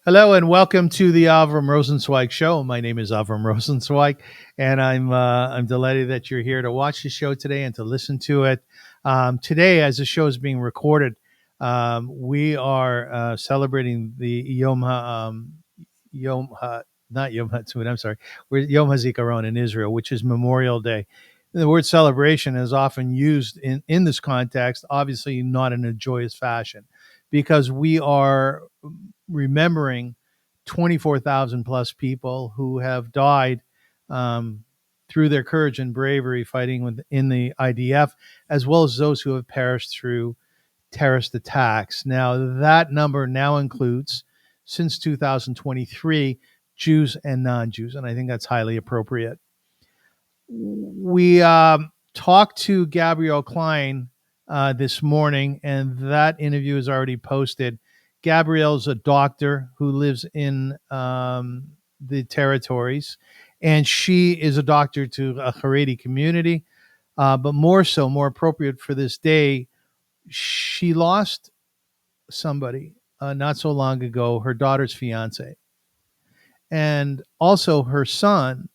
Hello and welcome to the Avrum Rosensweig show. My name is Avrum Rosensweig, and I'm delighted that you're here to watch the show today and to listen to it. Today, as the show is being recorded, we are celebrating the Yom Ha, not Yom Ha'zikaron. I'm sorry, we're Yom Ha'zikaron in Israel, which is Memorial Day. The word celebration is often used in this context, obviously not in a joyous fashion, because we are remembering 24,000 plus people who have died um, through their courage and bravery fighting in the IDF, as well as those who have perished through terrorist attacks. Now, that number now includes, since 2023, Jews and non Jews, and I think that's highly appropriate. We talked to Gabrielle Klein this morning, and that interview is already posted. Gabrielle's a doctor who lives in the territories, and she is a doctor to a Haredi community. But more appropriate for this day, she lost somebody not so long ago, her daughter's fiance, and also her son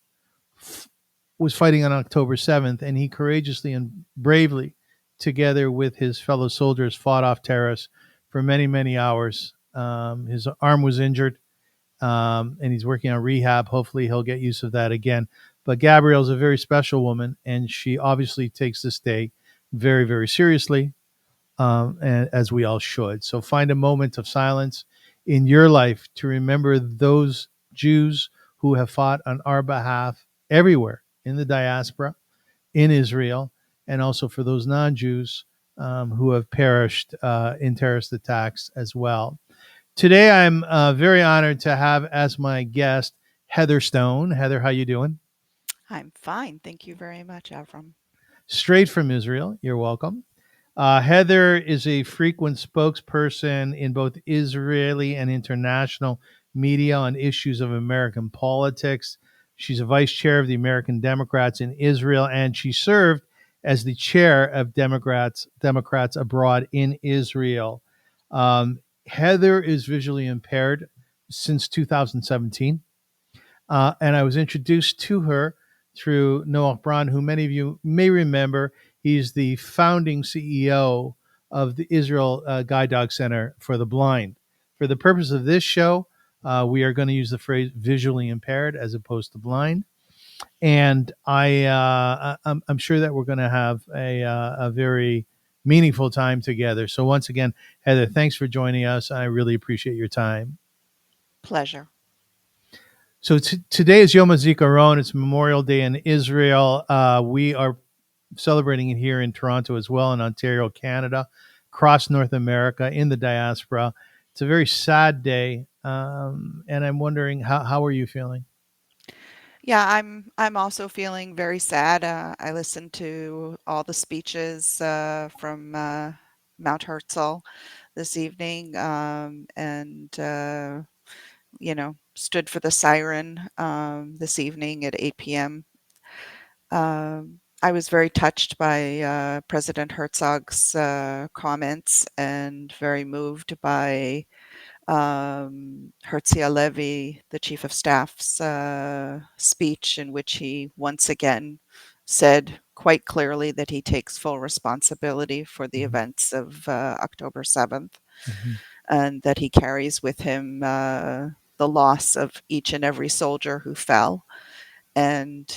was fighting on October 7th, and he courageously and bravely, together with his fellow soldiers, fought off terrorists for many, many hours. His arm was injured, and he's working on rehab. Hopefully, he'll get use of that again. But Gabrielle's a very special woman, and she obviously takes this day very, very seriously, and as we all should. So find a moment of silence in your life to remember those Jews who have fought on our behalf everywhere in the diaspora, in Israel, and also for those non Jews who have perished in terrorist attacks as well. Today, I'm very honored to have as my guest Heather Stone. Heather, how you doing? I'm fine. Thank you very much, Avram. Straight from Israel. You're welcome. Heather is a frequent spokesperson in both Israeli and international media on issues of American politics. She's a vice chair of the American Democrats in Israel, and she served as the chair of Democrats abroad in Israel. Heather is visually impaired since 2017. And I was introduced to her through Noah Braun, who many of you may remember. He's the founding CEO of the Israel Guide Dog Center for the Blind. For the purpose of this show, we are going to use the phrase visually impaired as opposed to blind. And I'm sure that we're going to have a very meaningful time together. So once again, Heather, thanks for joining us. I really appreciate your time. Pleasure. So today is Yom Ha'zikaron. It's Memorial Day in Israel. We are celebrating it here in Toronto as well, in Ontario, Canada, across North America, in the diaspora. It's a very sad day, and I'm wondering how are you feeling? Yeah, I'm also feeling very sad. I listened to all the speeches from Mount Herzl this evening, and stood for the siren this evening at 8 p.m. I was very touched by President Herzog's comments and very moved by Herzi Halevi, the chief of staff's speech, in which he once again said quite clearly that he takes full responsibility for the Mhm. events of October 7th, Mhm. and that he carries with him the loss of each and every soldier who fell. And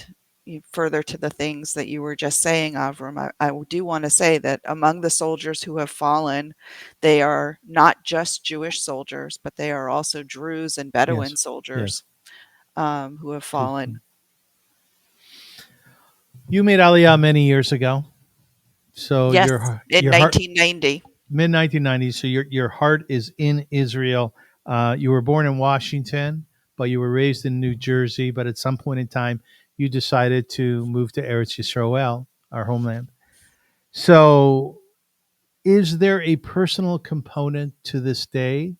further to the things that you were just saying, Avram, I do want to say that among the soldiers who have fallen, they are not just Jewish soldiers, but they are also Druze and Yes, Bedouin yes. soldiers who have fallen. Truthfully. You made Aliyah many years ago, so Yes, in your heart 1990. mid 1990s. So your heart is in Israel. You were born in Washington, but you were raised in New Jersey. But at some point in time, you decided to move to Eretz Yisrael, our homeland. So, is there a personal component to this day?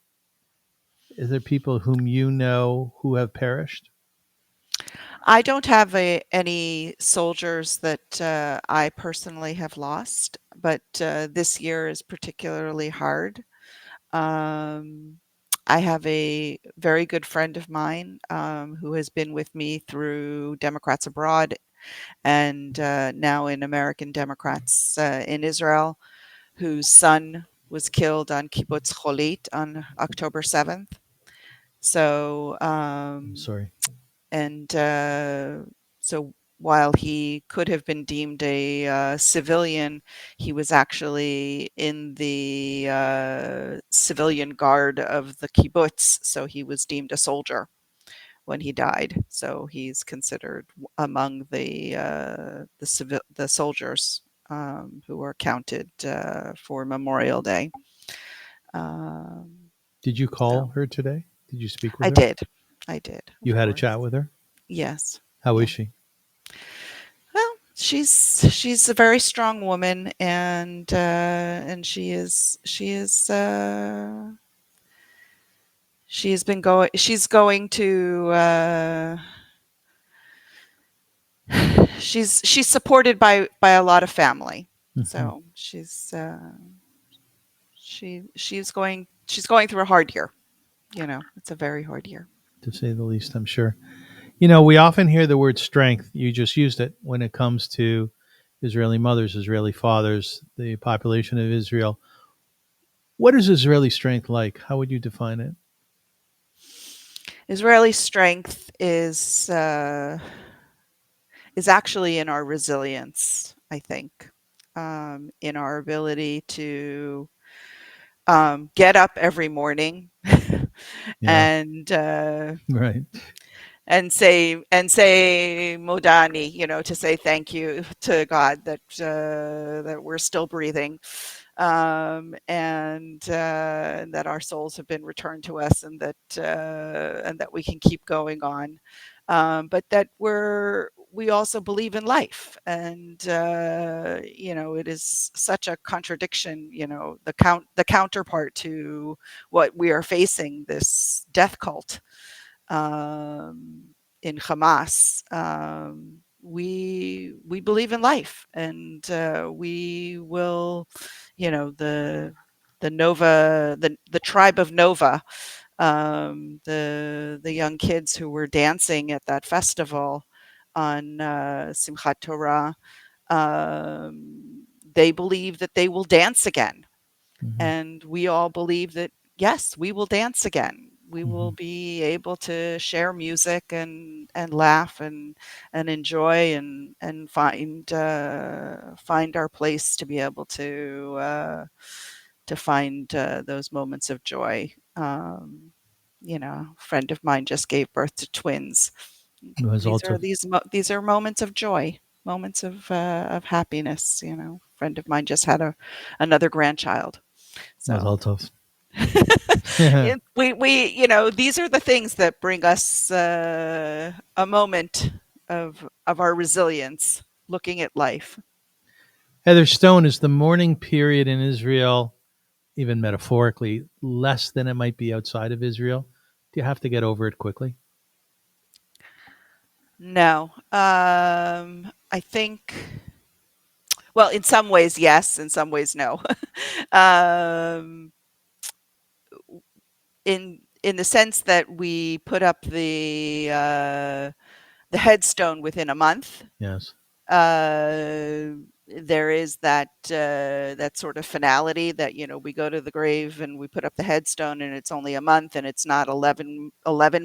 Is there people whom you know who have perished? I don't have any soldiers that I personally have lost, but this year is particularly hard. Um, I have a very good friend of mine who has been with me through Democrats Abroad and now in American Democrats in Israel, whose son was killed on Kibbutz Cholit on October 7th. So, I'm sorry. and so while he could have been deemed a civilian, he was actually in the civilian guard of the kibbutz, so he was deemed a soldier when he died. So he's considered among the soldiers who are counted for Memorial Day. Um, Did you call so her today? Did you speak with I her? did, I did, You of had a course. chat with her? Yes. How is Yeah. she? Well, she's a very strong woman, and she's been going. She's going to. She's supported by a lot of family, Hmm. so she's going through a hard year. It's a very hard year. To say the least, I'm sure. You know, we often hear the word strength. You just used it when it comes to Israeli mothers, Israeli fathers, the population of Israel. What is Israeli strength like? How would you define it? Israeli strength is actually in our resilience, I think, in our ability to get up every morning Yeah, and right. say modani, to say thank you to God that we're still breathing, and that our souls have been returned to us, and that we can keep going on, but that we also believe in life, and it is such a contradiction, the counterpart to what we are facing, this death cult in Hamas. We believe in life, and we will, the Nova, the tribe of Nova, the young kids who were dancing at that festival on Simchat Torah. They believe that they will dance again, Hmm. and we all believe that, yes, we will dance again. We Hmm. will be able to share music and laugh and enjoy and find our place to be able to find those moments of joy. A friend of mine just gave birth to twins. Mazal These are tov. these are moments of joy, moments of happiness. Friend of mine just had another grandchild. Mazal So tov. these are the things that bring us a moment of our resilience, looking at life. Heather Stone, is the mourning period in Israel, even metaphorically, less than it might be outside of Israel? Do you have to get over it quickly? No, I think. Well, in some ways, yes. In some ways, no. um, in the sense that we put up the headstone within a month. Yes. uh, there is that sort of finality that we go to the grave and we put up the headstone, and it's only a month, and it's not 11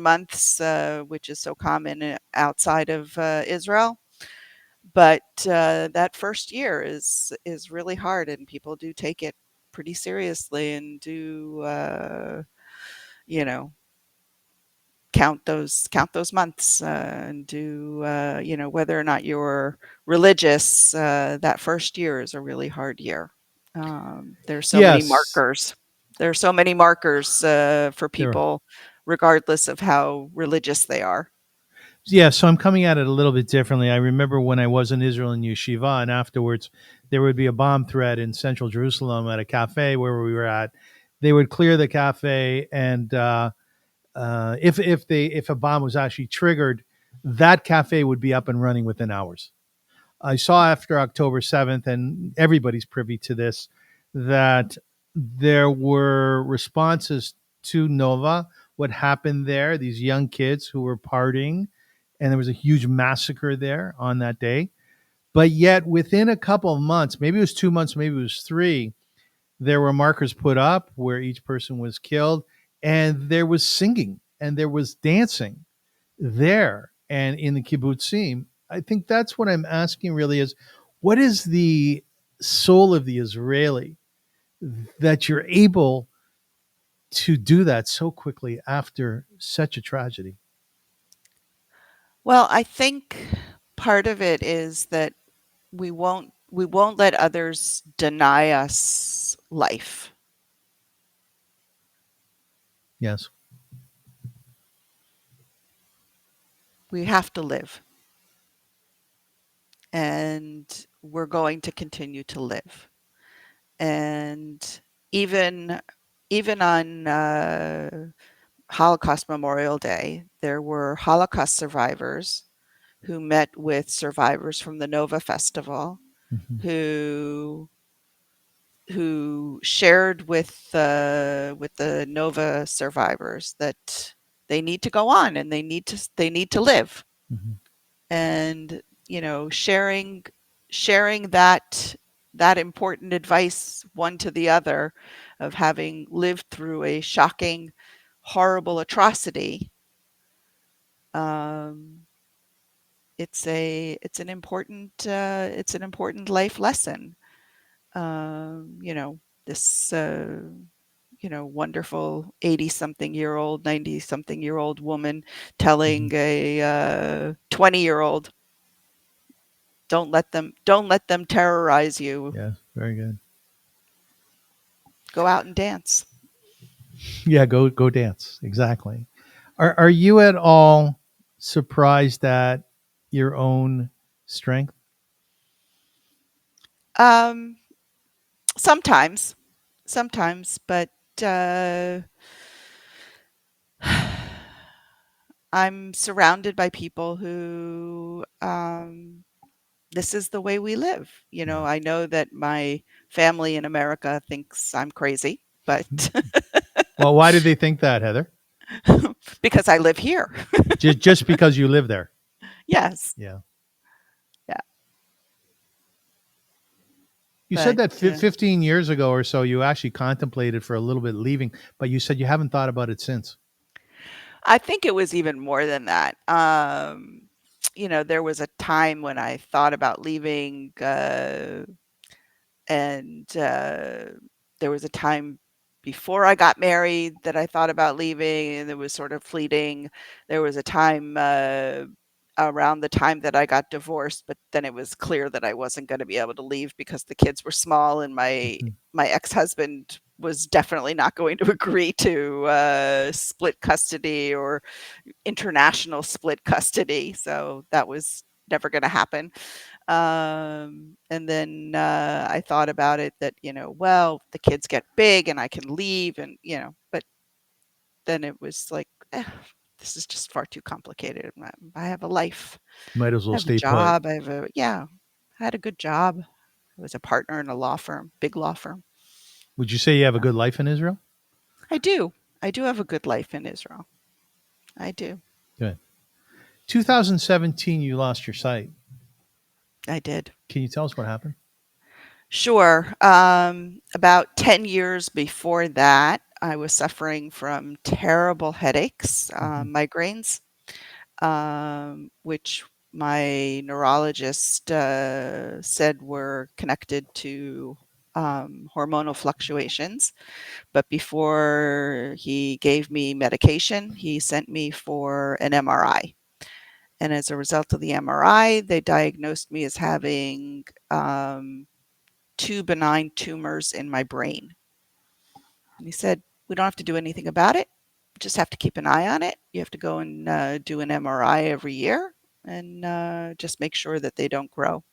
months, which is so common outside of Israel. But that first year is really hard, and people do take it pretty seriously and do you know count those months, and do whether or not you're religious, that first year is a really hard year. There's so many Yes, markers. There are so many markers for there are. people, regardless of how religious they are. Yeah, so I'm coming at it a little bit differently. I remember when I was in Israel in yeshiva, and afterwards there would be a bomb threat in central Jerusalem at a cafe where we were at. They would clear the cafe, and if a bomb was actually triggered, that cafe would be up and running within hours. I saw after October 7th, and everybody's privy to this, that there were responses to Nova, what happened there, these young kids who were partying, and there was a huge massacre there on that day. But yet, within a couple of months, maybe it was 2 months, maybe it was three, there were markers put up where each person was killed, and there was singing and there was dancing there and in the kibbutzim. I think that's what I'm asking really is what is the soul of the Israeli that you're able to do that so quickly after such a tragedy? Well, I think part of it is that we won't let others deny us life. Yes. We have to live, and we're going to continue to live. And even even on Holocaust Memorial Day, there were Holocaust survivors who met with survivors from the Nova Festival Mm-hmm. who shared with the Nova survivors that they need to go on and they need to live. Mm-hmm. And sharing that important advice one to the other of having lived through a shocking, horrible atrocity. um, it's an important life lesson. This wonderful 80 something year old, 90 something year old woman Mm-hmm. telling a 20-year-old, don't let them terrorize you. Yes, very good. Go out and dance. Yeah, go dance. Exactly. Are you at all surprised at your own strength? Um, sometimes, sometimes, but uh, I'm surrounded by people who this is the way we live. Yeah. I know that my family in America thinks I'm crazy, but Well, why did they think that, Heather? because I live here. Just because you live there. Yes. Yeah. Yeah. You said But that 15 years ago or so, you actually contemplated for a little bit leaving, but you said you haven't thought about it since. I think it was even more than that. There was a time when I thought about leaving, and there was a time before I got married that I thought about leaving, and it was sort of fleeting. There was a time around the time that I got divorced, but then it was clear that I wasn't going to be able to leave because the kids were small, and my Mhm. my ex-husband was definitely not going to agree to split custody or international split custody. So that was never going to happen. And then I thought about it that, well, the kids get big and I can leave, but then it was like, this is just far too complicated. I have a life, Might as I well have a stay put. job, I had a good job. I was a partner in a law firm, big law firm. Would you say you have a good life in Israel? I do. I do have a good life in Israel. I do. Good. 2017, you lost your sight. I did. Can you tell us what happened? Sure. About 10 years before that, I was suffering from terrible headaches, Mm-hmm. migraines, which my neurologist said were connected to hormonal fluctuations. But before he gave me medication, he sent me for an MRI. And as a result of the MRI, they diagnosed me as having two benign tumors in my brain. And he said, we don't have to do anything about it. You just have to keep an eye on it. You have to go and do an MRI every year and just make sure that they don't grow.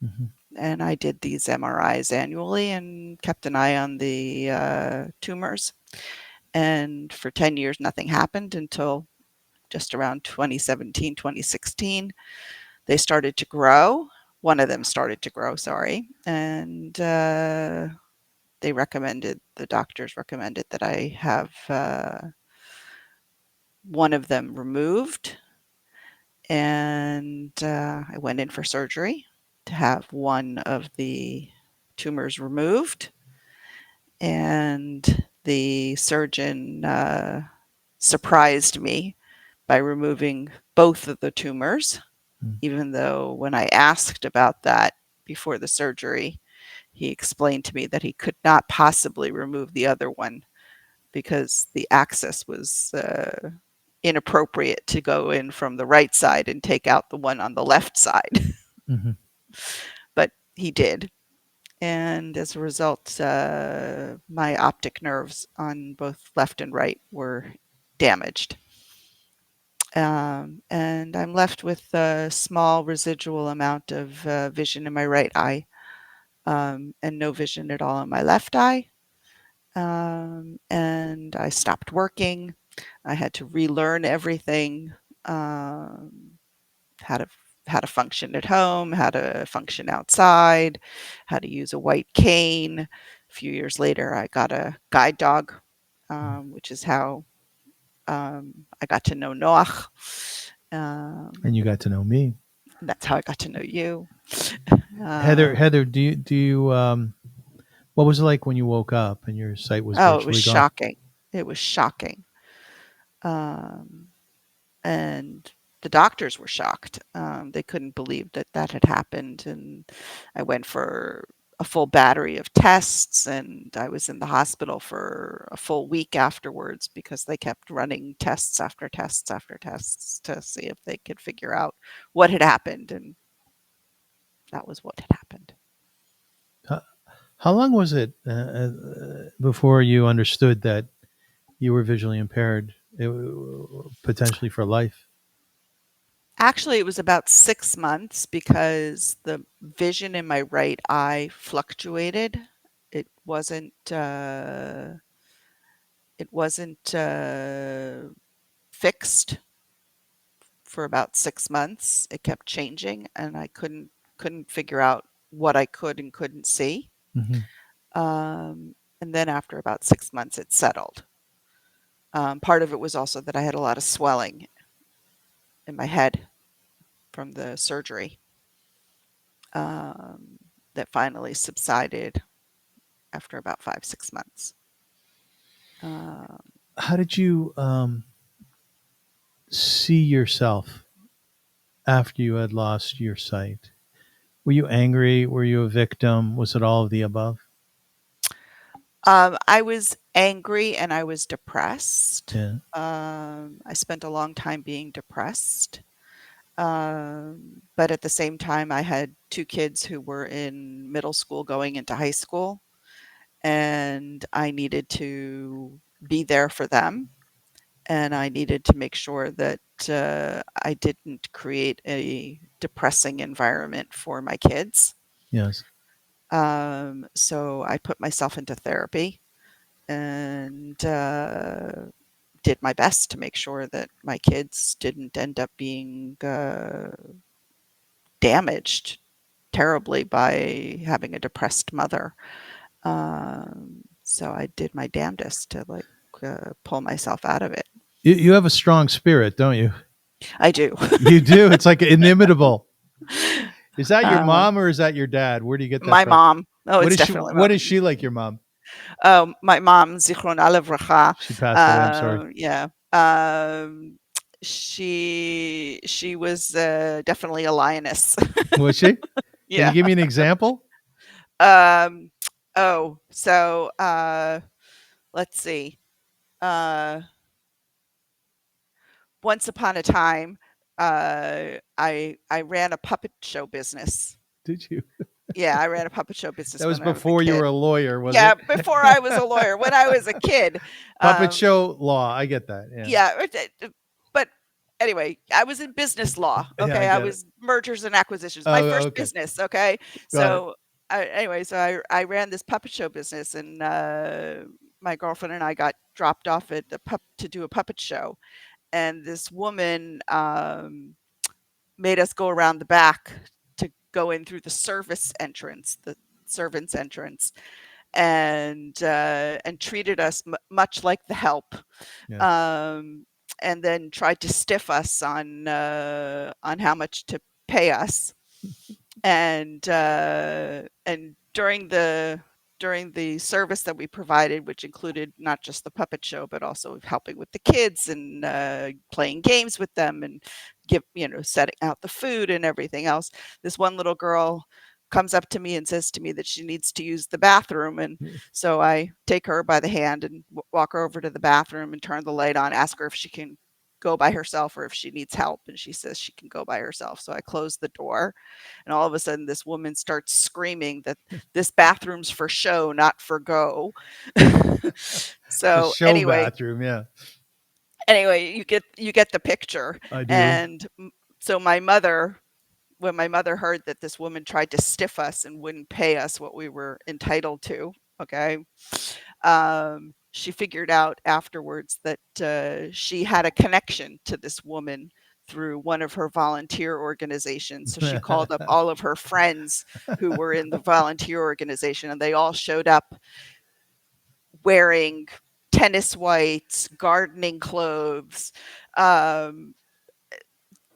Mm-hmm. And I did these MRIs annually and kept an eye on the tumors. And for 10 years, nothing happened until just around 2017, 2016. They started to grow. One of them started to grow, sorry. And the doctors recommended that I have one of them removed. And I went in for surgery to have one of the tumors removed. And the surgeon surprised me by removing both of the tumors, even though when I asked about that before the surgery, he explained to me that he could not possibly remove the other one because the access was inappropriate to go in from the right side and take out the one on the left side. Mm-hmm. But he did. And as a result, my optic nerves on both left and right were damaged. And I'm left with a small residual amount of vision in my right eye, and no vision at all in my left eye. And I stopped working. I had to relearn everything, how to function at home, how to function outside, how to use a white cane. A few years later, I got a guide dog, which is how I got to know Noach. And you got to know me. That's how I got to know you. Heather, do you what was it like when you woke up and your sight was Oh, it was virtually gone? shocking. It was shocking. And the doctors were shocked. They couldn't believe that that had happened. And I went for a full battery of tests, and I was in the hospital for a full week afterwards because they kept running tests after tests after tests to see if they could figure out what had happened. And that was what had happened. How long was it before you understood that you were visually impaired, potentially for life? Actually, it was about 6 months because the vision in my right eye fluctuated. It wasn't. It wasn't fixed for about 6 months. It kept changing, and I couldn't figure out what I could and couldn't see. Mm-hmm. And then after about 6 months, it settled. Part of it was also that I had a lot of swelling in my head from the surgery that finally subsided after about 5-6 months. How did you see yourself after you had lost your sight? Were you angry? Were you a victim? Was it all of the above? I was angry and I was depressed. Yeah. I spent a long time being depressed. But at the same time, I had two kids who were in middle school going into high school, and I needed to be there for them. And I needed to make sure that I didn't create a depressing environment for my kids. Yes. So I put myself into therapy and did my best to make sure that my kids didn't end up being damaged terribly by having a depressed mother. So I did my damnedest to pull myself out of it. You have a strong spirit, don't you? I do. You do. It's like inimitable. Is that your uh, mom or is that your dad? Where do you get that my from? mom. Oh, What it's is she? definitely What mom. is she like? Your mom? Oh, my mom, Zichron Alavracha. She passed away. I'm sorry. Yeah. She was definitely a lioness. Was she? Can you Yeah. give me an example? Um, oh, so let's see. Uh, Once upon a time, I ran a puppet show business. Did you? Yeah, I ran a puppet show That business was when I was a before you were kid. a lawyer, was Yeah, it? before I was a lawyer, when I was a kid. Puppet Um, show law. I get that. Yeah. yeah, but anyway, I was in business law. Yeah, I Okay, I get it. was mergers and acquisitions. My Oh, first okay. business. Okay, Got it. so anyway, so I ran this puppet show business, and my girlfriend and I got dropped off at to do a puppet show, and this woman made us go around the back to go in through the service entrance, the servants entrance. and treated us much like the help, Yeah. and then tried to stiff us on how much to pay us. And during the service that we provided, which included not just the puppet show, but also helping with the kids and playing games with them and setting out the food and everything else, this one little girl comes up to me and says to me that she needs to use the bathroom. And so I take her by the hand and walk her over to the bathroom and turn the light on, ask her if she can go by herself or if she needs help. And she says she can go by herself. So I close the door, and all of a sudden this woman starts screaming that this bathroom's for show, not for go. The So show bathroom. Yeah, anyway, you get the picture. I do. And so my mother, when my mother heard that this woman tried to stiff us and wouldn't pay us what we were entitled to, okay, she figured out afterwards that she had a connection to this woman through one of her volunteer organizations. So she called up all of her friends who were in the volunteer organization, and they all showed up wearing tennis whites, gardening clothes,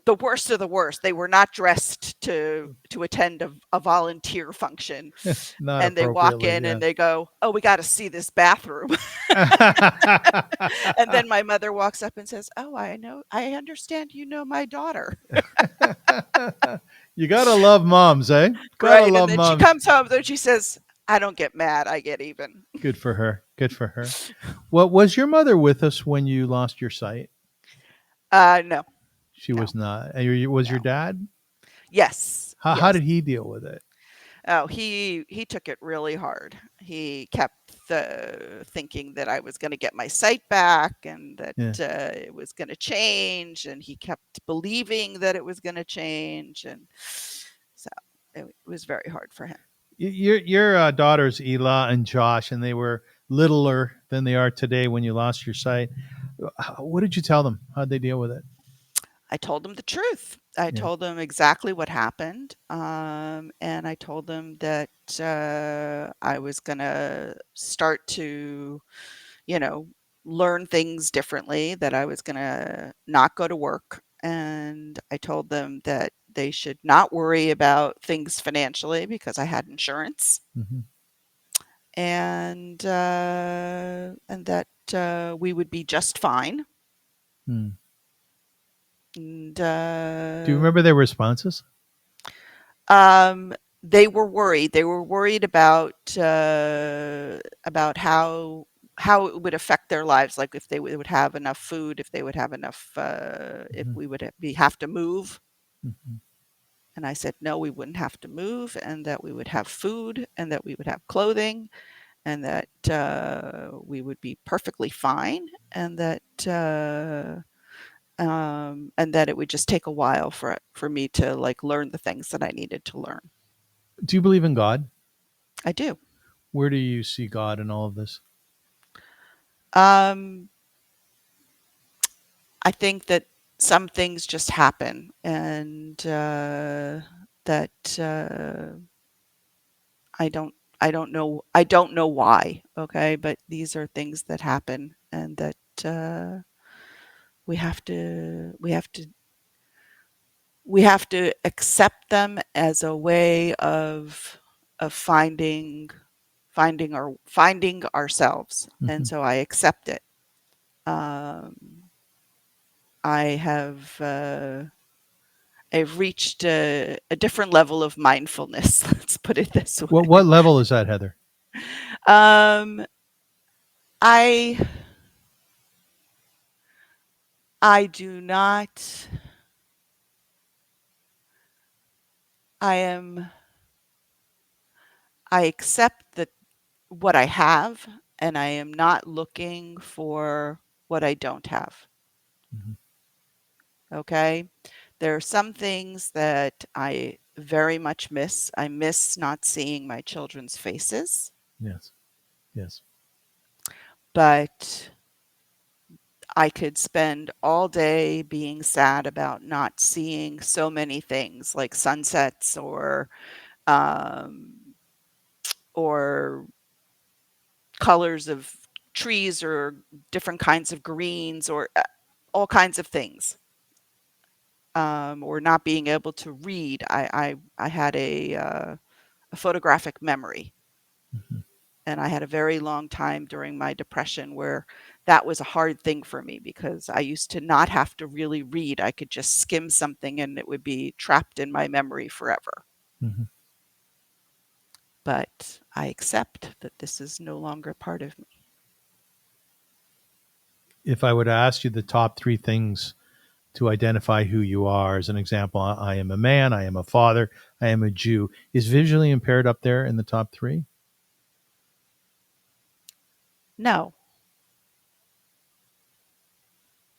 the worst of the worst. They were not dressed to attend a volunteer function. Not And they walk appropriately. in Yeah. and they go, "Oh, we got to see this bathroom." And then my mother walks up and says, "Oh, I understand you know my daughter." You gotta love moms, eh? Gotta Right. And love then she moms. comes home and she says, "I don't get mad, I get even." Good for her. Good for her. Well, was your mother with us when you lost your sight? No, She no, was not. And was your no. dad? Yes, How yes. did he deal with it? Oh, he took it really hard. He kept thinking that I was going to get my sight back and that Yeah. it was going to change, and he kept believing that it was going to change, and so it was very hard for him. Your daughters Ela and Josh, and they were littler than they are today when you lost your sight. What did you tell them? How'd they deal with it? I told him the truth. I Yeah. told him exactly what happened, and I told him that I was going to start to, you know, learn things differently, that I was going to not go to work. And I told them that they should not worry about things financially because I had insurance, Hmm. and that we would be just fine. Hmm. And Do you remember their responses? um, they were worried. They were worried about how it would affect their lives, like if they would have enough food, if they would have enough, if Hmm. we would have to move. Hmm. And I said, no, we wouldn't have to move, and that we would have food, and that we would have clothing, and that we would be perfectly fine, and that it would just take a while for me to like learn the things that I needed to learn. Do you believe in God? I do. Where do you see God in all of this? Um, I think that some things just happen, and that I don't know why. Okay, but these are things that happen, and that we have to we have to we have to accept them as a way of finding ourselves. And Hmm. so I accept it. Um, I have I've reached a different level of mindfulness. Let's put it this What way. level is that, Heather? Um, I I do not. I am. I accept that what I have, and I am not looking for what I don't have. Hmm. Okay. There are some things that I very much miss. I miss not seeing my children's faces, Yes. Yes. but I could spend all day being sad about not seeing so many things like sunsets um, or colors of trees or different kinds of greens or all kinds of things. Or not being able to read. I had a photographic memory. Mhm. And I had a very long time during my depression where that was a hard thing for me because I used to not have to really read. I could just skim something and it would be trapped in my memory forever. Mhm. But I accept that this is no longer part of me. If I were to ask you the top three things to identify who you are, as an example, I am a man, I am a father, I am a Jew. Is visually impaired up there in the top three? No,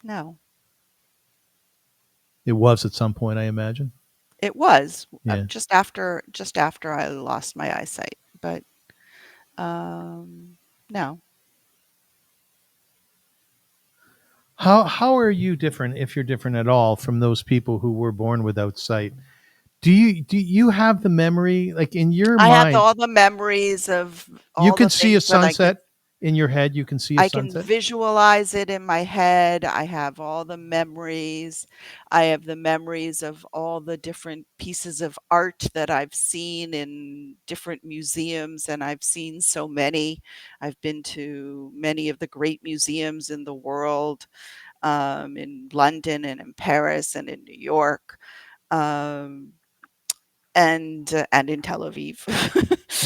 no. It was at some point, I imagine. It was Yeah. just after I lost my eyesight, but no. How are you different, if you're different at all, from those people who were born without sight? Do you have the memory, like in your I have mind? all the memories of You all can the see a things that sunset in your head. You can see a I can sunset. visualize it in my head. I have all the memories. I have the memories of all the different pieces of art that I've seen in different museums, and I've seen so many. I've been to many of the great museums in the world, in London and in Paris and in New York, um, and in Tel Aviv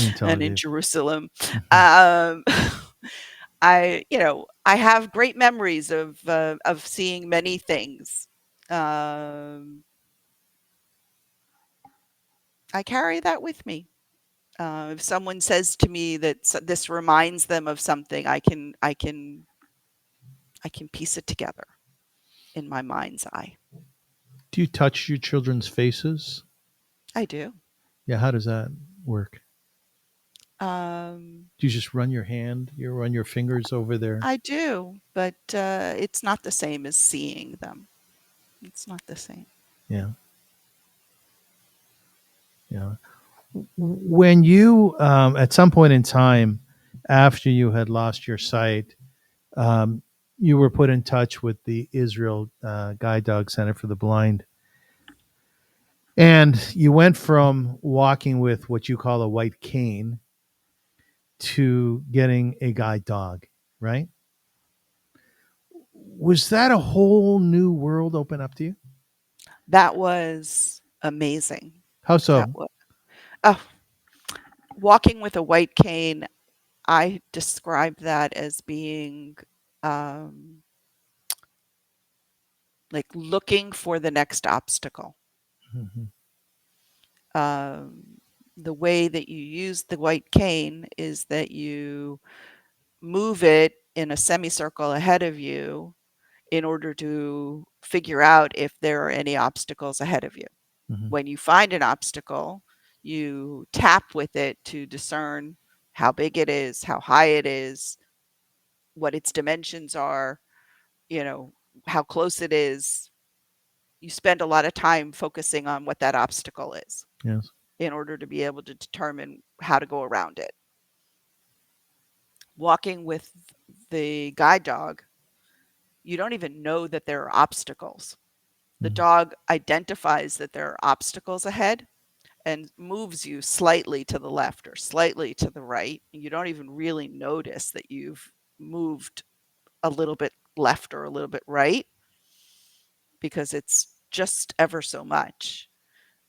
In Tel and in Aviv. Jerusalem. Mhm. Um, I have great memories of seeing many things. Um, I carry that with me. If someone says to me that this reminds them of something, I can piece it together in my mind's eye. Do you touch your children's faces? I do. Yeah. How does that work? Um, Do you just run your hand? You run your fingers over there? I do, but it's not the same as seeing them. It's not the same. Yeah. Yeah. When you, at some point in time, after you had lost your sight, um, you were put in touch with the Israel Guide Dog Center for the Blind. And you went from walking with what you call a white cane to getting a guide dog, right? Was that a whole new world open up to you? That was amazing. How That so? was oh, walking with a white cane. I describe that as being, um, like looking for the next obstacle. Mhm. Um, the way that you use the white cane is that you move it in a semicircle ahead of you in order to figure out if there are any obstacles ahead of you. Mhm. When you find an obstacle, you tap with it to discern how big it is, how high it is, what its dimensions are, you know, how close it is. You spend a lot of time focusing on what that obstacle is Yes. in order to be able to determine how to go around it. Walking with the guide dog, you don't even know that there are obstacles. The Mhm. dog identifies that there are obstacles ahead and moves you slightly to the left or slightly to the right. You don't even really notice that you've moved a little bit left or a little bit right because it's just ever so much.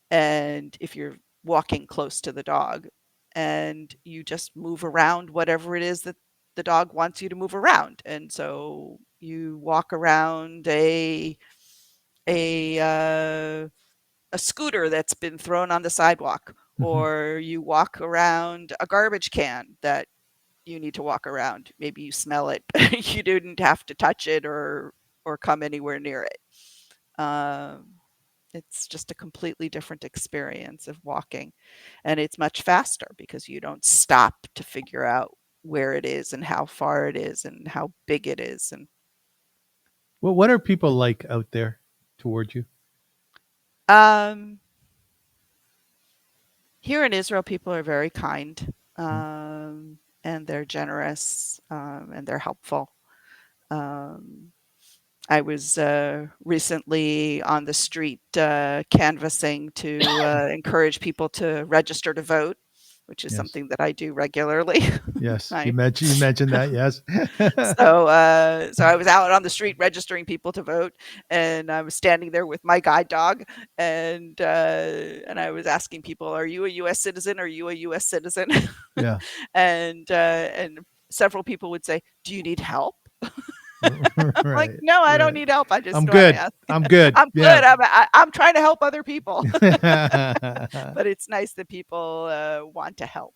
And if you're walking close to the dog and you just move around whatever it is that the dog wants you to move around. And so you walk around a uh, a scooter that's been thrown on the sidewalk, Mhm. or you walk around a garbage can that you need to walk around. Maybe you smell it, but you didn't have to touch it or come anywhere near it. Um, it's just a completely different experience of walking, and it's much faster because you don't stop to figure out where it is and how far it is and how big it is. And Well, what are people like out there toward you? um, here in Israel, people are very kind, Mm. and they're generous, and they're helpful. I was recently on the street canvassing to encourage people to register to vote, which is Yes. something that I do regularly. Yes. I, You mentioned that. Yes. so I was out on the street registering people to vote, and I was standing there with my guide dog, and I was asking people, "Are you a U.S. citizen? Are you a U.S. citizen?" Yeah. And several people would say, "Do you need help?" I'm like, Right. "No, I don't Right. need help. I just I'm want to good. ask. I'm good. I'm Yeah. good. I'm trying to help other people." But it's nice that people want to help.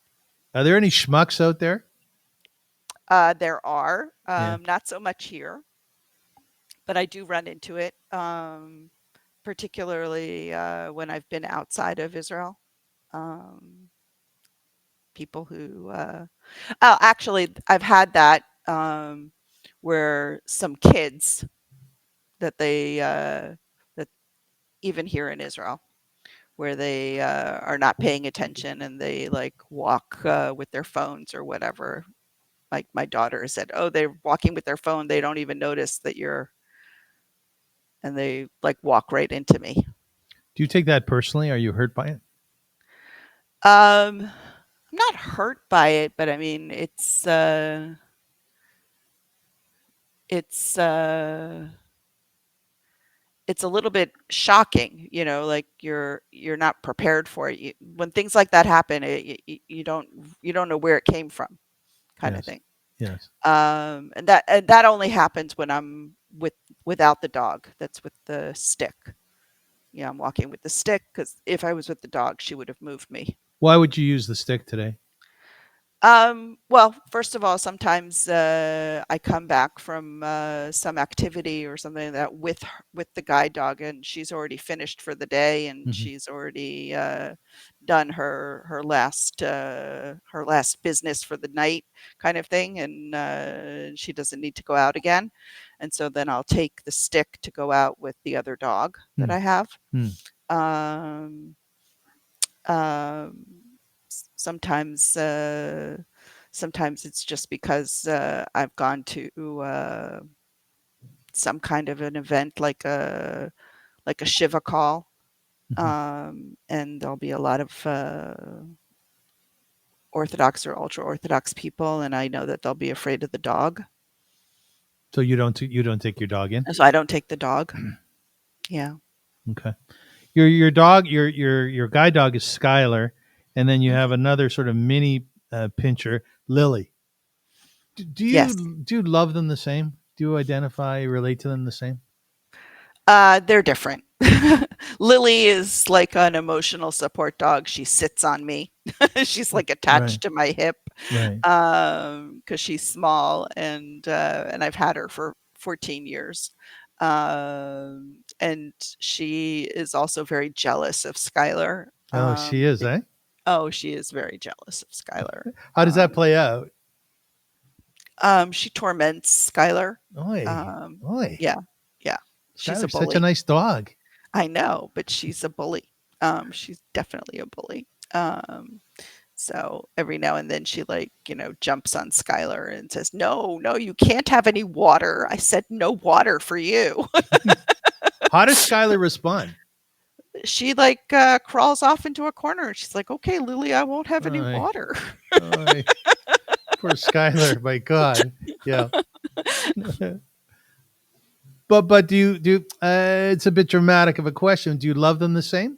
Are there any schmucks out there? There are, Yeah. not so much here, but I do run into it, particularly when I've been outside of Israel. Um, People who, oh, actually, I've had that where some kids that that even here in Israel, where they are not paying attention and they like walk with their phones or whatever. Like my daughter said, "Oh, they're walking with their phone. They don't even notice that you're," and they like walk right into me. Do you take that personally? Are you hurt by it? I'm not hurt by it, but I mean, it's uh, it's a little bit shocking, like you're not prepared for it. When things like that happen, you don't know where it came from, kind of Yes. thing. Yes. And that only happens when I'm without the dog. That's with the stick. Yeah, I'm walking with the stick because if I was with the dog, she would have moved me. Why would you use the stick today? Well, first of all, sometimes I come back from some activity or something like that with the guide dog, and she's already finished for the day, and Hmm. she's already done her last business for the night, kind of thing, and she doesn't need to go out again. And so then I'll take the stick to go out with the other dog that Hmm. I have. Hmm. Um, um, Sometimes sometimes it's just because I've gone to some kind of an event like a shiva call, Hmm. and there'll be a lot of Orthodox or ultra Orthodox people, and I know that they'll be afraid of the dog, So you don't take your dog in? so I don't take the dog. Yeah. Okay. Your dog your guide dog is Schyler, and then you have Mhm. another sort of mini pincher, Lilly. Yes. Do you love them the same? Do you identify relate to them the same? They're different. Lily is like an emotional support dog. She sits on me. She's like Right. attached to my hip, Right. because she's small, and I've had her for 14 years. And she is also very jealous of Schyler. Oh, she is, eh? Oh, she is very jealous of Schyler. How does that play out? She torments Schyler. Oi. Um, Oi. yeah, yeah, she's a Skylar's such a bully. nice dog. I know, but she's a bully. She's definitely a bully. So every now and then she like, jumps on Schyler and says, "No, no, you can't have any water. I said no water for you." How does Skylar respond? She like crawls off into a corner and she's like, "Okay, Lily, I won't have any Oi. water." Oi. Poor Skylar, my God. Yeah. But it's a bit dramatic of a question. Do you love them the same?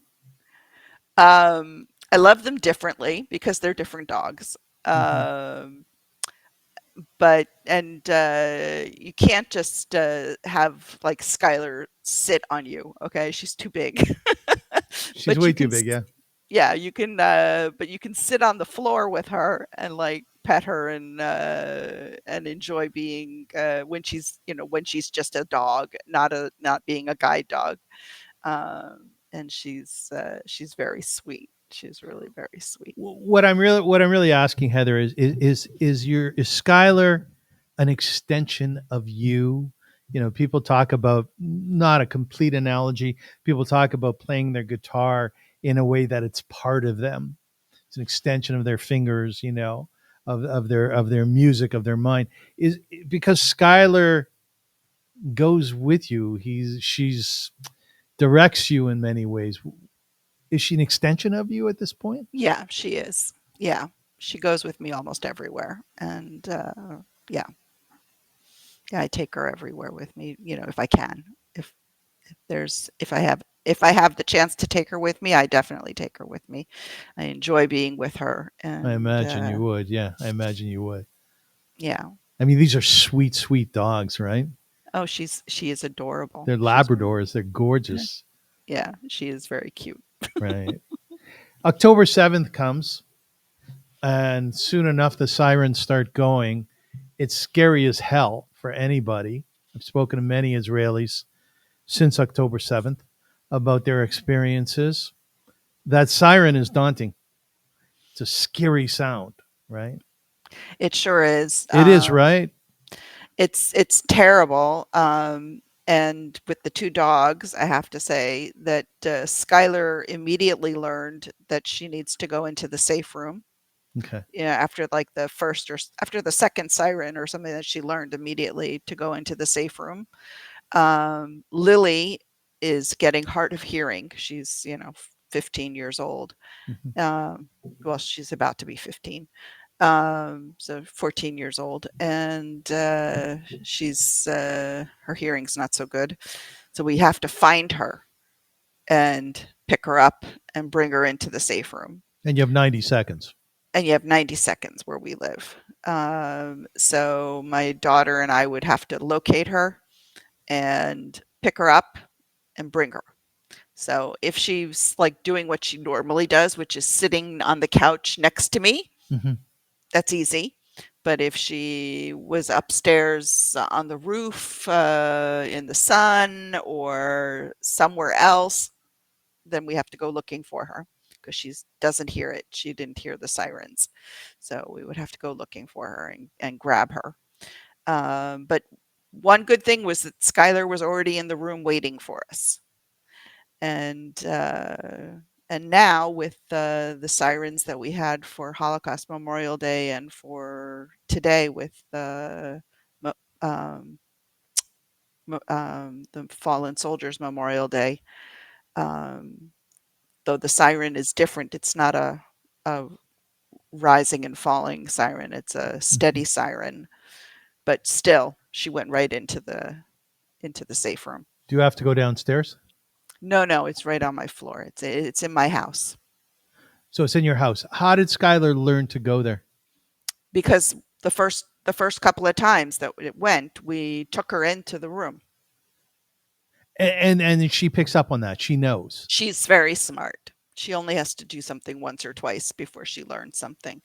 I love them differently because they're different dogs. Hmm. Um, but and you can't just have like Schyler sit on you. Okay, she's too big. She's But way you too can big, yeah. yeah, you can but you can sit on the floor with her and like pet her and enjoy being when she's just a dog, not being a guide dog. And she's very sweet. She's really very sweet. What I'm really asking, Heather, is Skylar an extension of you? You know, people talk about, not a complete analogy. People talk about playing their guitar in a way that it's part of them. It's an extension of their fingers. You know, of their music, of their mind, is because Schyler goes with you. She's directs you in many ways. Is she an extension of you at this point? Yeah, she is. Yeah, she goes with me almost everywhere, and yeah, yeah, I take her everywhere with me. If I can, if if I have the chance to take her with me, I definitely take her with me. I enjoy being with her, I and imagine you would. Yeah, I imagine you would. yeah. I mean, these are sweet, sweet dogs, right? Oh, she is adorable. They're She's Labradors. They're gorgeous, Yeah, she is very cute. right? October 7th comes, and soon enough, the sirens start going. It's scary as hell for anybody. I've spoken to many Israelis since October 7th about their experiences. That siren is daunting. It's a scary sound, right? It sure is. It is, right? It's terrible. And with the two dogs, I have to say that Schyler immediately learned that she needs to go into the safe room. Okay. Yeah, after like the first or after the second siren or something, that she learned immediately to go into the safe room. Lilly is getting hard of hearing. She's 15 years old. Mm-hmm. Well, she's about to be 15. So 14 years old, and she's her hearing's not so good. So we have to find her and pick her up and bring her into the safe room. And you have 90 seconds. And you have 90 seconds where we live. So my daughter and I would have to locate her and pick her up and bring her. So if she's like doing what she normally does, which is sitting on the couch next to me, Mm-hmm. that's easy. But if she was upstairs on the roof, in the sun, or somewhere else, then we have to go looking for her because she doesn't hear it. She didn't hear the sirens. So we would have to go looking for her and grab her. But one good thing was that Schyler was already in the room waiting for us. And now with the sirens that we had for Holocaust Memorial Day and for today with um, the Fallen Soldiers Memorial Day, um, though the siren is different, it's not a rising and falling siren; it's a steady siren. But still, she went right into the safe room. Do you have to go downstairs? No, no, it's right on my floor. It's in my house. So it's in your house. How did Schyler learn to go there? Because the first couple of times that it went, we took her into the room. And she picks up on that. She knows. She's very smart. She only has to do something once or twice before she learns something.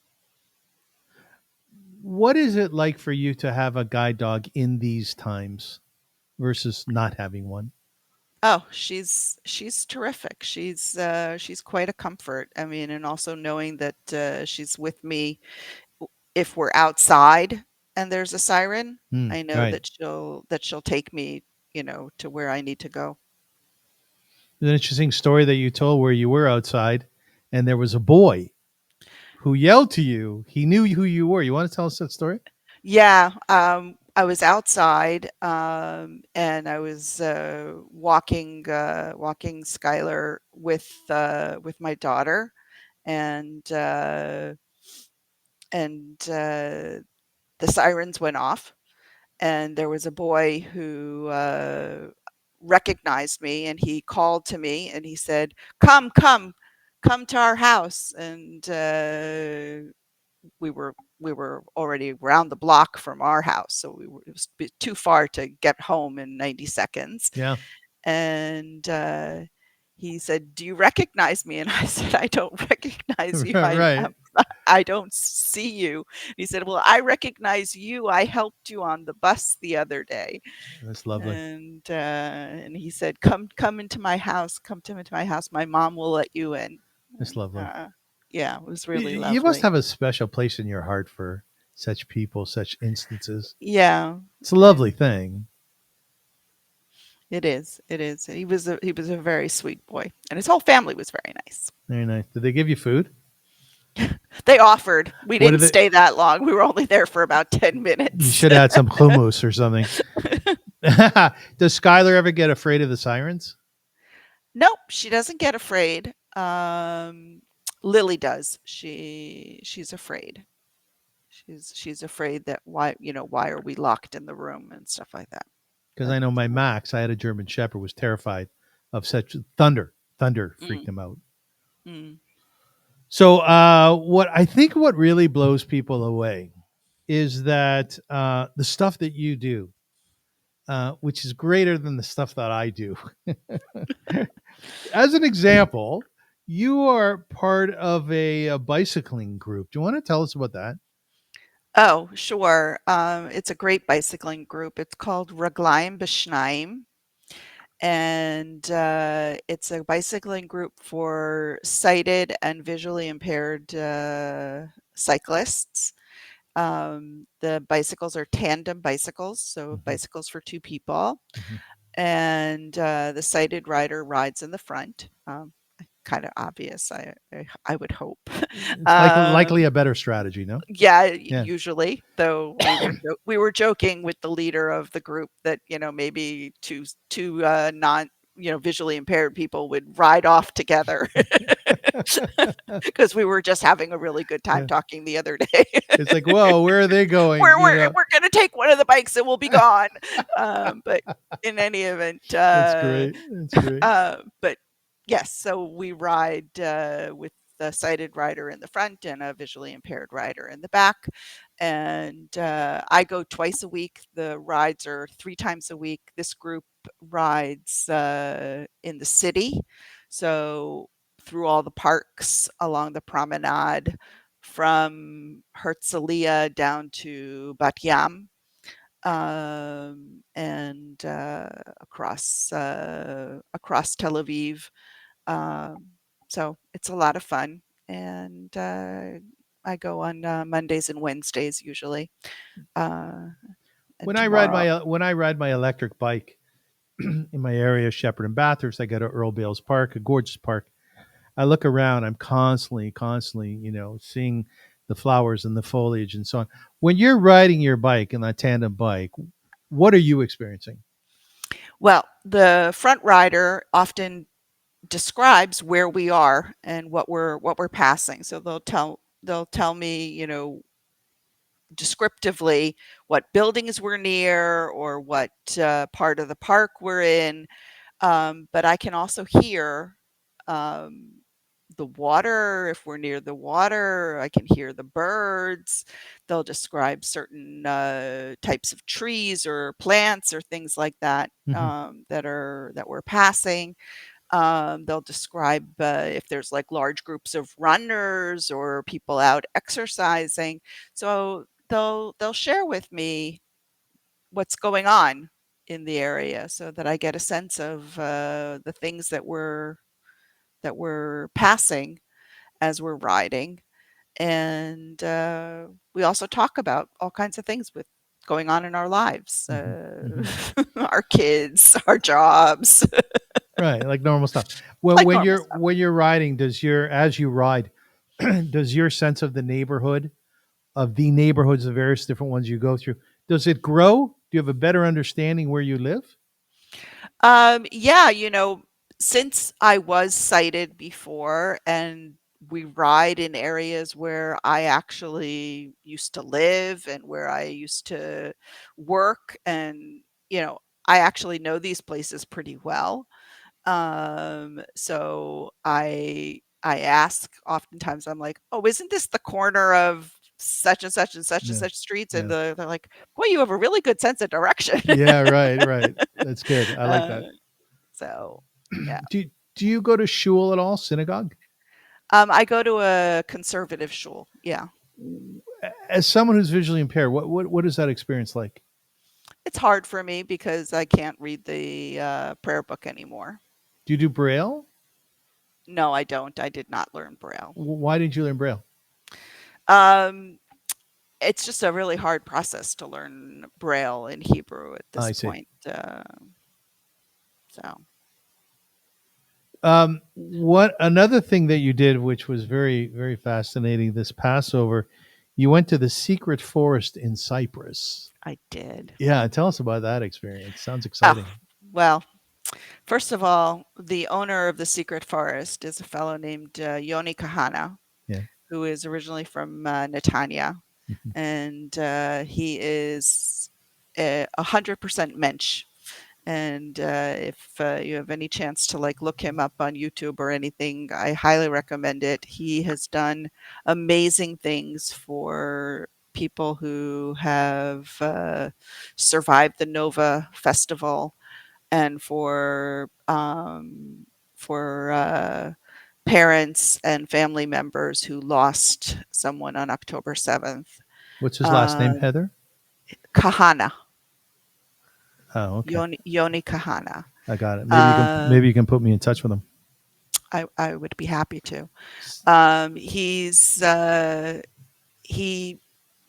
What is it like for you to have a guide dog in these times versus not having one? Oh, she's terrific. She's quite a comfort. I mean, and also knowing that she's with me if we're outside and there's a siren, I know Right. that she'll take me, to where I need to go. There's an interesting story that you told where you were outside and there was a boy who yelled to you. He knew who you were. You want to tell us that story? Yeah, I was outside, and I was walking Schyler with my daughter, and the sirens went off, and there was a boy who recognized me, and he called to me, and he said, "Come, come, come to our house," and we were already around the block from our house, so it was too far to get home in 90 seconds. Yeah. And he said, "Do you recognize me?" And I said, "I don't recognize you. Right. I don't see you." And he said, "Well, I recognize you. I helped you on the bus the other day." That's lovely. And he said, "Come into my house. Come to into my house. My mom will let you in." That's And, lovely. yeah, it was really You must lovely. have a special place in your heart for such people, such instances. Yeah, It's a lovely thing. it is. It is. He was a very sweet boy, and his whole family was very nice. Very nice. Did they give you food? They offered. We What are didn't the? stay that long. We were only there for about 10 You minutes. should have had some hummus or something. Does Schyler ever get afraid of the sirens? Nope, she doesn't get afraid. Lily does. She's afraid. She's afraid that why are we locked in the room and stuff like that. Because But I know my Max, I had a German Shepherd, was terrified of such thunder. Thunder freaked mm, him out. mm. So, what really blows people away is that the stuff that you do, which is greater than the stuff that I do. As an example, you are part of a bicycling group. Do you want to tell us about that? Oh, sure. It's a great bicycling group. It's called Raglaim B'Shnaim, and it's a bicycling group for sighted and visually impaired cyclists. The bicycles are tandem bicycles, so Hmm. bicycles for two people, Hmm. and the sighted rider rides in the front. Kind of obvious, I would hope. It's likely Um, a better strategy, no? yeah, Yeah. usually, though we were joking with the leader of the group that, maybe two visually impaired people would ride off together because we were just having a really good time Yeah. talking the other day. It's like, whoa, where are they going? we're You we're know, we're gonna take one of the bikes and we'll be gone. But in any event, that's great. That's great. but yes, so we ride with the sighted rider in the front and a visually impaired rider in the back. And I go twice a week. The rides are 3 times a week. This group rides in the city. So through all the parks along the promenade from Herzliya down to Bat Yam, and across Tel Aviv. Um, so it's a lot of fun, and I go on Mondays and Wednesdays usually. Uh, and tomorrow, When I ride my electric bike in my area, Shepherd and Bathurst, I go to Earl Bales Park, a gorgeous park. I look around. I'm constantly, seeing the flowers and the foliage and so on. When you're riding your bike in that tandem bike, what are you experiencing? well, the front rider often describes where we are and what we're passing. So they'll tell me, descriptively what buildings we're near or what part of the park we're in. But I can also hear um, the water. If we're near the water, I can hear the birds. They'll describe certain types of trees or plants or things like that, Hmm. that we're passing. They'll describe if there's like large groups of runners or people out exercising. So they'll share with me what's going on in the area so that I get a sense of the things that we're passing as we're riding. And we also talk about all kinds of things with going on in our lives, Hmm. Hmm. our kids, our jobs, Right, like normal stuff. Well, like normal stuff. when you're riding, does your as you ride, does your sense of the neighborhoods, the various different ones you go through, does it grow? Do you have a better understanding where you live? Yeah, since I was sighted before and we ride in areas where I actually used to live and where I used to work, and I actually know these places pretty well. So I ask oftentimes, I'm like, "Oh, isn't this the corner of such and such and such and Yeah, such streets?" And yeah, they're like, "Boy, you have a really good sense of direction." yeah. Right, right. That's good. I like Uh, that. so yeah. Do you go to shul at all? Synagogue? I go to a conservative shul. Yeah. As someone who's visually impaired, what is that experience like? It's hard for me because I can't read the prayer book anymore. Do you do Braille? No, I don't. I did not learn Braille. Why didn't you learn Braille? Um, it's just a really hard process to learn Braille in Hebrew at this I see. point. So What another thing that you did, which was very, very fascinating this Passover, you went to the secret forest in Cyprus. I did. Yeah, tell us about that experience. Sounds Oh, exciting. well, first of all, the owner of the secret forest is a fellow named Yoni Kahana, Yeah. who is originally from Netanya, Mhm. and he is 100% mensch. And if you have any chance to like look him up on YouTube or anything, I highly recommend it. He has done amazing things for people who have survived the Nova Festival, and for parents and family members who lost someone on October 7th. What's his last name? Uh, Heather. Kahana, Oh, okay. Yoni Kahana. I got it. Um, Maybe you can put me in touch with him. I would be happy to. He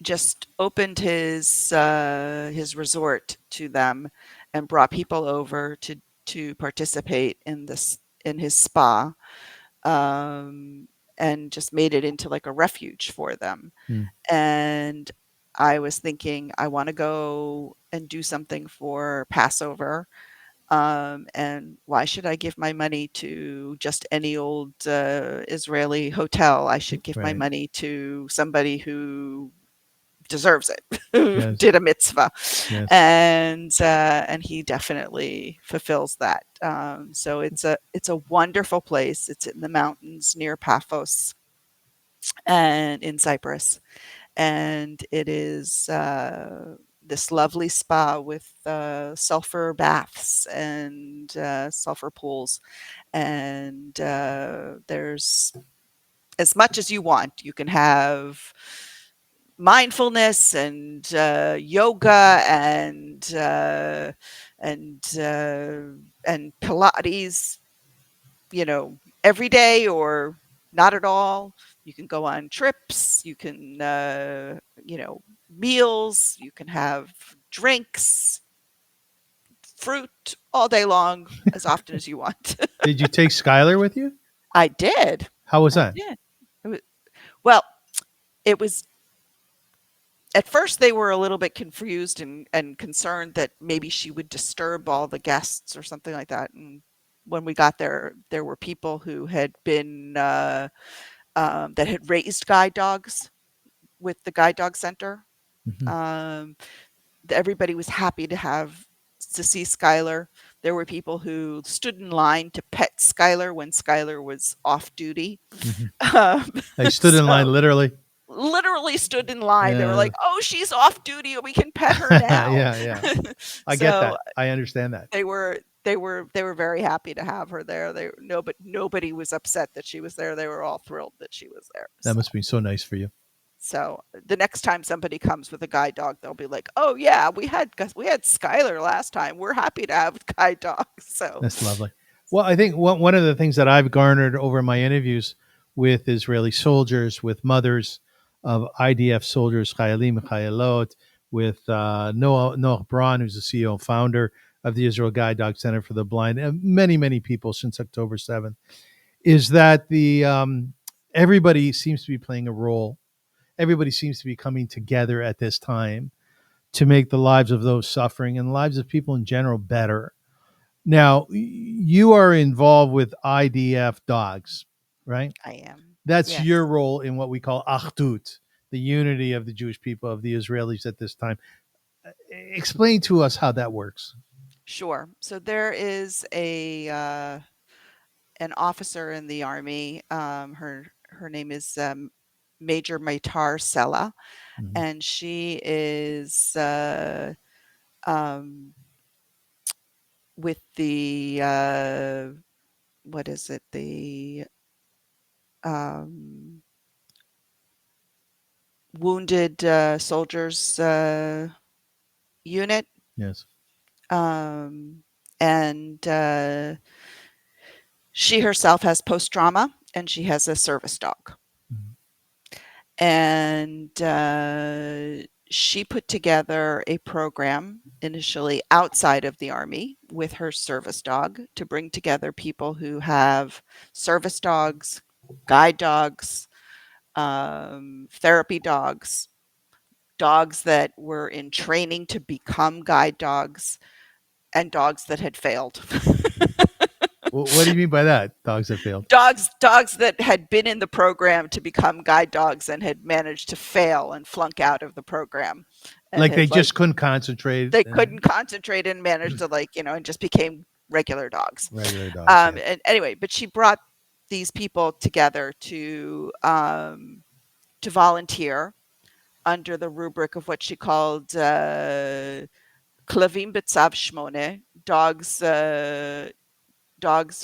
just opened his resort to them and brought people over to participate in this in his spa, um, and just made it into like a refuge for them. Hmm. And I was thinking, I want to go and do something for Passover. And why should I give my money to just any old Israeli hotel? I should give my Right. money to somebody who deserves it, who Yes. did a mitzvah, Yes. and he definitely fulfills that. So it's a wonderful place. It's in the mountains near Paphos and in Cyprus, and it is this lovely spa with sulfur baths and sulfur pools, and there's as much as you want. You can have mindfulness and yoga and uh, and Pilates, every day or not at all. You can go on trips. You can, meals. You can have drinks, fruit all day long, as often as you want. Did you take Schyler with you? I did. How was I that? did. It was, well, it was at first they were a little bit confused and concerned that maybe she would disturb all the guests or something like that. And when we got there, there were people who had been that had raised guide dogs with the guide dog center. Hmm. Um, Everybody was happy to see Schyler. There were people who stood in line to pet Schyler when Schyler was off duty. Hmm. Um, I stood in line so literally. literally stood in line. They were Yeah. like, "Oh, she's off duty. We can pet her now." Yeah. Yeah. I get So that. I understand that. they were very happy to have her there. Nobody was upset that she was there. They were all thrilled that she was there. That So must be so nice for you. so the next time somebody comes with a guide dog, they'll be like, "Oh yeah, we had Schyler last time. We're happy to have guide dogs." So That's lovely. Well, I think one of the things that I've garnered over my interviews with Israeli soldiers, with mothers of IDF soldiers, Chayalim, Chayalot, with Noah Braun, who's the CEO and founder of the Israel Guide Dog Center for the Blind, and many, many people since October 7th, is that the everybody seems to be playing a role. Everybody seems to be coming together at this time to make the lives of those suffering and the lives of people in general better. Now, you are involved with IDF dogs, right? I am. That's your Yes. role in what we call Achdut, the unity of the Jewish people, of the Israelis at this time. Explain to us how that works. Sure. So there is a an officer in the army. Her name is Major Maitar Sella, Mhm. and she is um, with the what is it? The um, wounded soldiers unit, Yes. um, and she herself has post trauma, and she has a service dog. Mhm. And she put together a program initially outside of the army with her service dog to bring together people who have service dogs, guide dogs, therapy dogs, dogs that were in training to become guide dogs, and dogs that had failed. What do you mean by that? Dogs that failed? Dogs that had been in the program to become guide dogs and had managed to fail and flunk out of the program, and Like they had like just couldn't concentrate they and couldn't concentrate and managed to and just became regular dogs. regular dogs. Yeah. And anyway, but she brought these people together to volunteer under the rubric of what she called Klavim Betzav Shmone, dogs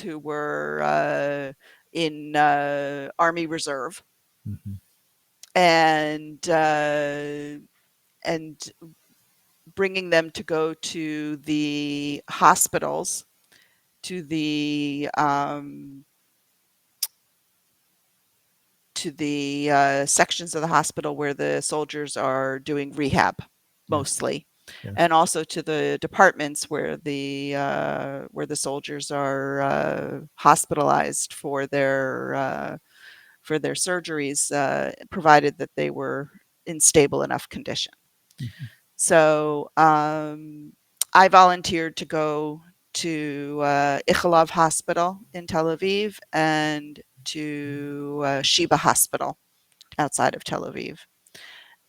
who were in Army Reserve, Mhm. and and bringing them to go to the hospitals, to the sections of the hospital where the soldiers are doing rehab, Yeah. mostly, Yeah. and also to the departments where the soldiers are hospitalized for their surgeries, provided that they were in stable enough condition. Mhm. So I volunteered to go to Ichilov Hospital in Tel Aviv and to Sheba Hospital outside of Tel Aviv.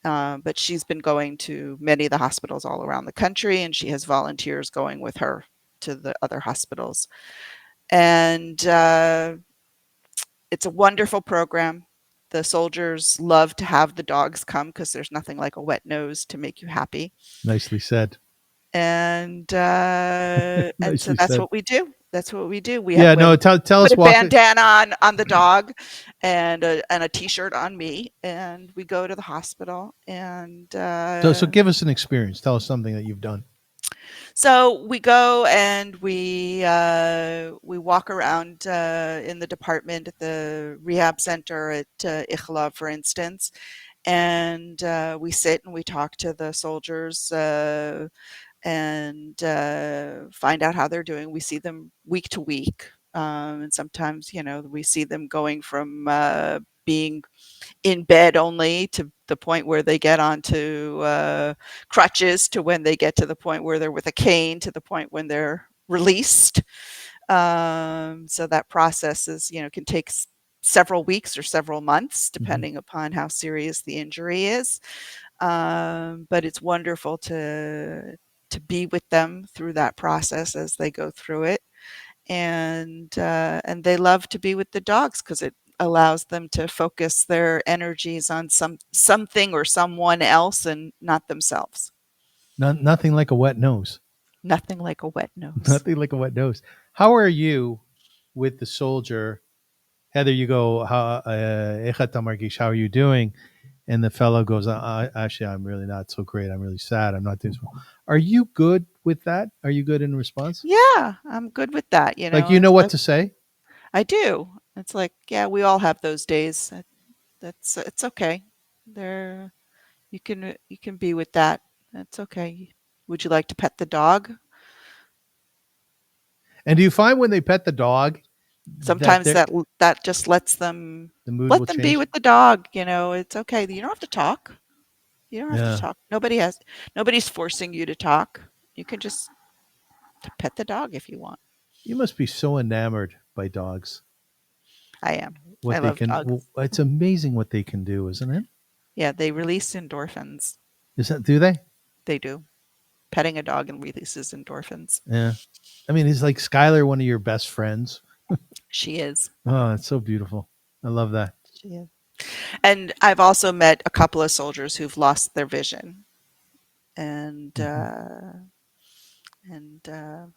But she's been going to many of the hospitals all around the country, and she has volunteers going with her to the other hospitals. And it's a wonderful program. The soldiers love to have the dogs come because there's nothing like a wet nose to make you happy. Nicely said. And so Nicely that's said. what we do. That's what we do. Yeah. We No. Tell put us a walk. bandana on the dog and a t-shirt on me, and we go to the hospital. And So give us an experience. Tell us something that you've done. so we go and we walk around in the department at the rehab center at Ichlov, for instance, and we sit and we talk to the soldiers and find out how they're doing. We see them week to week, and sometimes we see them going from being in bed only to the point where they get onto crutches, to when they get to the point where they're with a cane, to the point when they're released. So that process can take several weeks or several months, Mhm. depending upon how serious the injury is. But it's wonderful to be with them through that process as they go through it, and they love to be with the dogs because it allows them to focus their energies on something or someone else and not themselves. Nothing like a wet nose. Nothing like a wet nose. Nothing like a wet nose. How are you with the soldier? Heather, you go, "Echat Margish, how are you doing?" And the fellow goes, Actually, I'm really not so great. I'm really sad. I'm not doing so well." Are you good with that? Are you good in response? Yeah, I'm good with that. Like, you It's know what like to say? I do. It's like, yeah, we all have those days. That's it's okay. There, you can be with that. That's okay. Would you like to pet the dog? And do you find when they pet the dog that Sometimes they're, that just lets them the mood let will them be change? with the dog. It's okay. You don't have to talk. You don't have to Yeah. talk. Nobody's forcing you to talk. You can just pet the dog if you want. You must be so enamored by dogs. I am. I What they love can, dogs. it's amazing what they can do, isn't it? Yeah, they release endorphins. Do they? They do. Petting a dog and releases endorphins. Yeah. I mean, is like Schyler one of your best friends? She is. Oh, it's so beautiful. I love that. She is. And I've also met a couple of soldiers who've lost their vision, and Mhm. and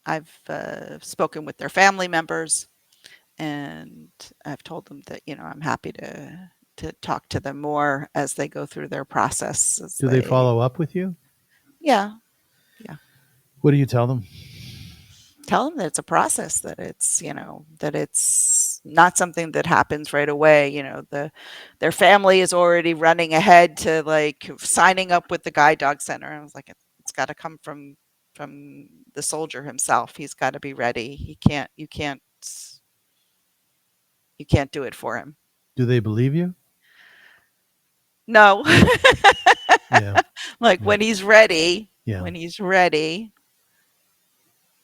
I've spoken with their family members, and I've told them that I'm happy to talk to them more as they go through their process. As Do they they, follow up with you? yeah, yeah, What do you tell them? tell them that it's a process, that it's not something that happens right away. Their family is already running ahead to like signing up with the guide dog center. I was like, it's got to come from from the soldier himself. He's got to be ready. You can't do it for him. Do they believe you? No. Yeah. Like Yeah. when Yeah. he's ready,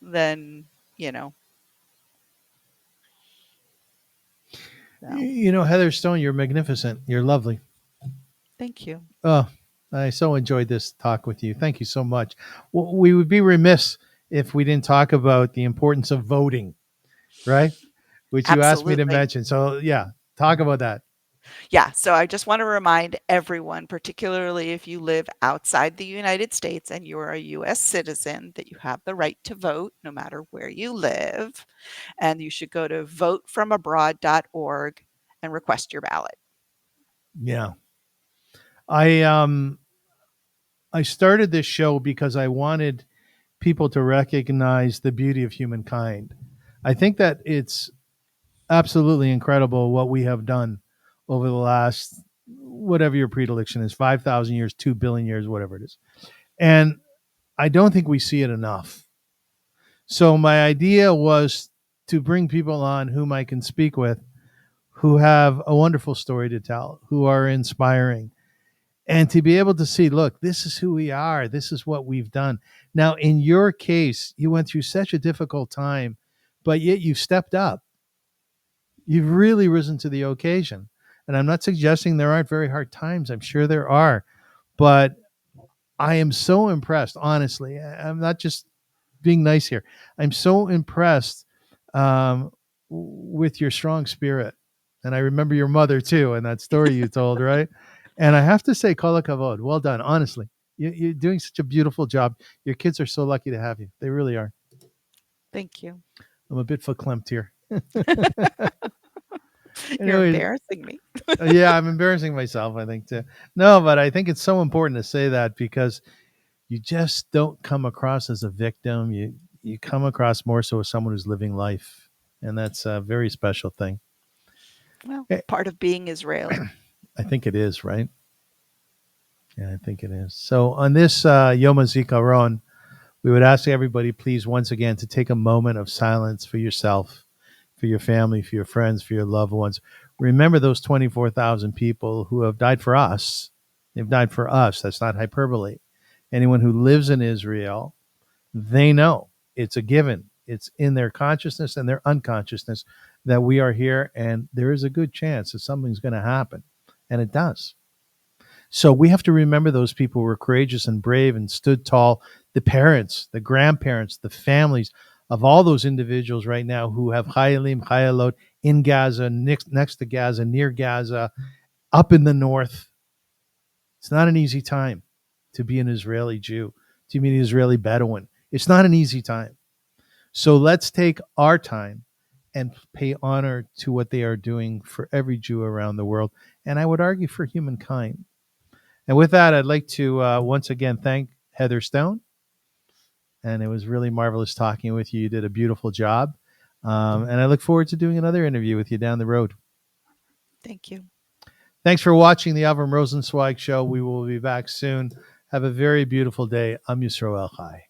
then, you know, no. Heather Stone, you're magnificent. You're lovely. Thank you. Oh, I so enjoyed this talk with you. Thank you so much. We would be remiss if we didn't talk about the importance of voting, right? Which you asked me to Absolutely. mention. So, yeah, talk about that. Yeah, so I just want to remind everyone, particularly if you live outside the United States and you're a US citizen, that you have the right to vote no matter where you live. And you should go to votefromabroad.org and request your ballot. Yeah. I I started this show because I wanted people to recognize the beauty of humankind. I think that it's absolutely incredible what we have done over the last, whatever your predilection is, 5,000 years, 2 billion years, whatever it is. And I don't think we see it enough. So my idea was to bring people on whom I can speak with who have a wonderful story to tell, who are inspiring, and to be able to see, look, this is who we are. This is what we've done. Now, in your case, you went through such a difficult time, but yet you've stepped up. You've really risen to the occasion. And I'm not suggesting there aren't very hard times. I'm sure there are. But I am so impressed, honestly. I'm not just being nice here. I'm so impressed with your strong spirit. And I remember your mother too, and that story you told, right? And I have to say, kol hakavod, well done. Honestly, you're doing such a beautiful job. Your kids are so lucky to have you. They really are. Thank you. I'm a bit verklempt here. You're Anyways, embarrassing me. yeah, I'm embarrassing myself, I think, too. No, but I think it's so important to say that because you just don't come across as a victim. You come across more so as someone who's living life, and that's a very special thing. Well, Eh, part of being Israeli. I think it is, right? Yeah, I think it is. So on this Yom Ha'zikaron, we would ask everybody, please, once again, to take a moment of silence for yourself, for your family, for your friends, for your loved ones. Remember those 24,000 people who have died for us. They've died for us. That's not hyperbole. Anyone who lives in Israel, they know it's a given. It's in their consciousness and their unconsciousness that we are here, and there is a good chance that something's going to happen. And it does. So we have to remember those people who were courageous and brave and stood tall, the parents, the grandparents, the families of all those individuals right now who have Chayalim, Chayalot in Gaza, next to Gaza, near Gaza, up in the north. It's not an easy time to be an Israeli Jew, to be an Israeli Bedouin. It's not an easy time. So let's take our time and pay honor to what they are doing for every Jew around the world. And I would argue for humankind. And with that, I'd like to once again thank Heather Stone. And it was really marvelous talking with you. You did a beautiful job. And I look forward to doing another interview with you down the road. Thank you. Thanks for watching the Avrum Rosensweig Show. We will be back soon. Have a very beautiful day. I'm Yisrael Chai.